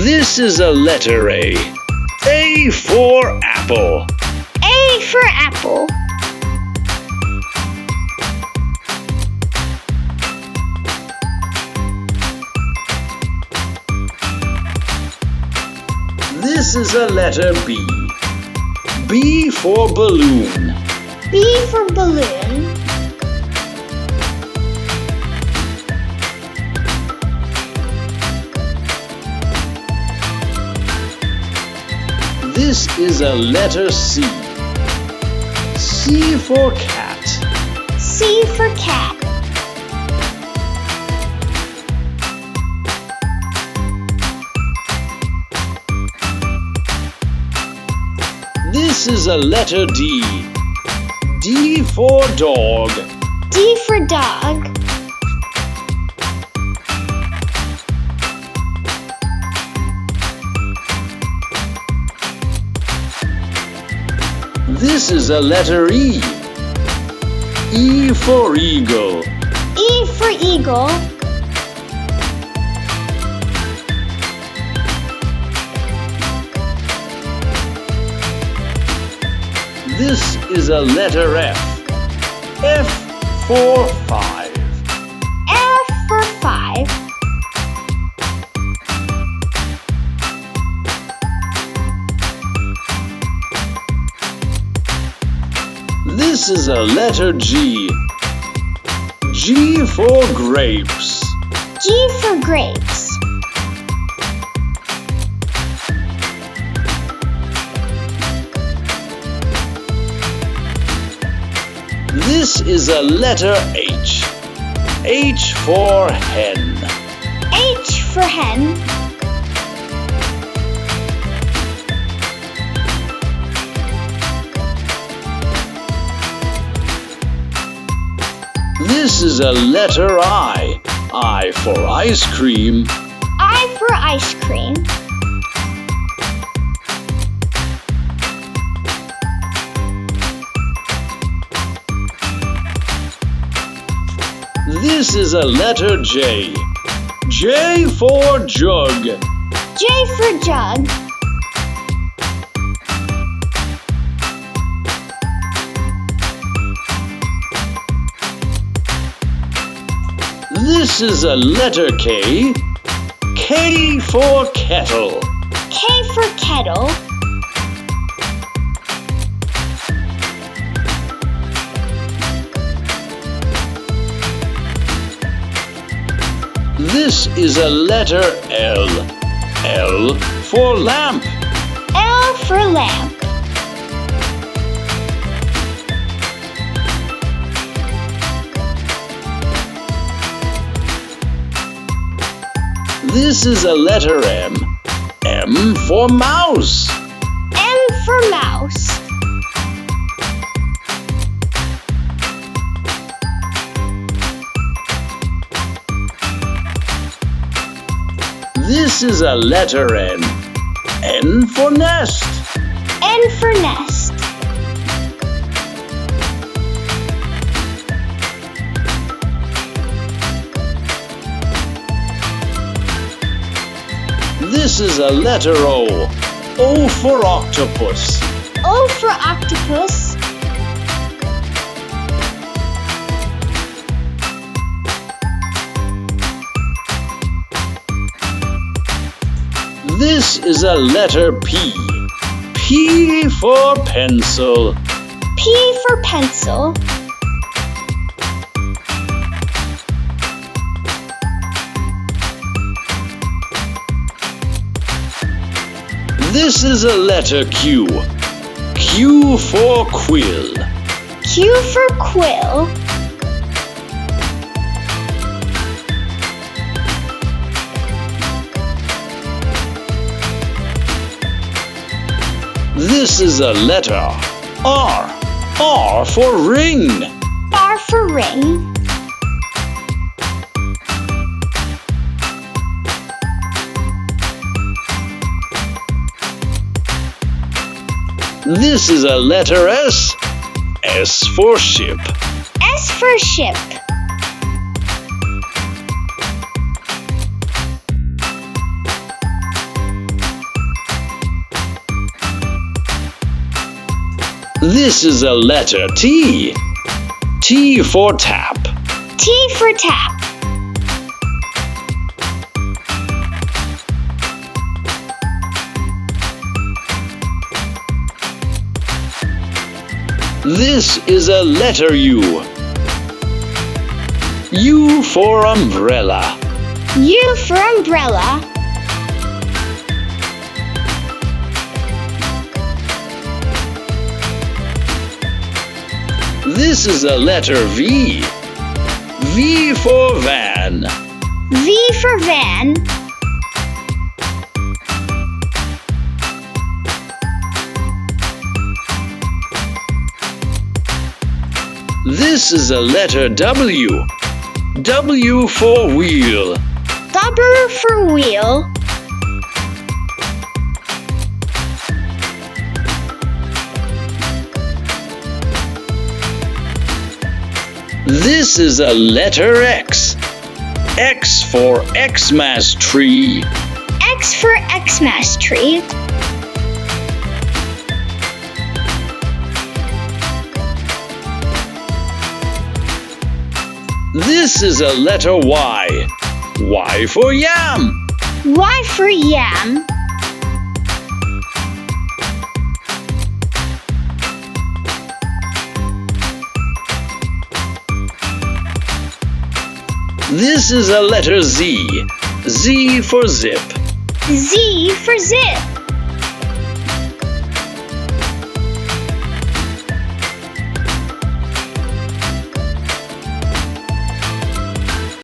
This is a letter A. A for apple. A for apple. This is a letter B. B for balloon. B for balloon. This is a letter C. C for cat. C for cat. This is a letter D. D for dog. D for dog. This is a letter E. E for eagle. E for eagle. This is a letter F. F for 5. F for 5. This is a letter G. G for grapes. G for grapes. This is a letter H. H for hen. H for hen. This is a letter I. I for ice cream. I for ice cream. This is a letter J. J for jug. J for jug. This is a letter K. K for kettle. K for kettle. This is a letter L. L for lamp. L for lamp. This is a letter M. M for mouse. M for mouse. This is a letter N. N for nest. N for nest. This is a letter O. O for octopus. O for octopus. This is a letter P. P for pencil. P for pencil. This is a letter Q. Q for quill. Q for quill. This is a letter R. R for ring. R for ring. This is a letter S. S for ship. S for ship. This is a letter T. T for tap. T for tap. This is a letter U. U for umbrella. U for umbrella. This is a letter V. V for van. V for van. This is a letter W. W for wheel. W for wheel. This is a letter X. X for Xmas tree. X for Xmas tree. This is a letter Y. Y for yam. Y for yam. This is a letter Z. Z for zip. Z for zip.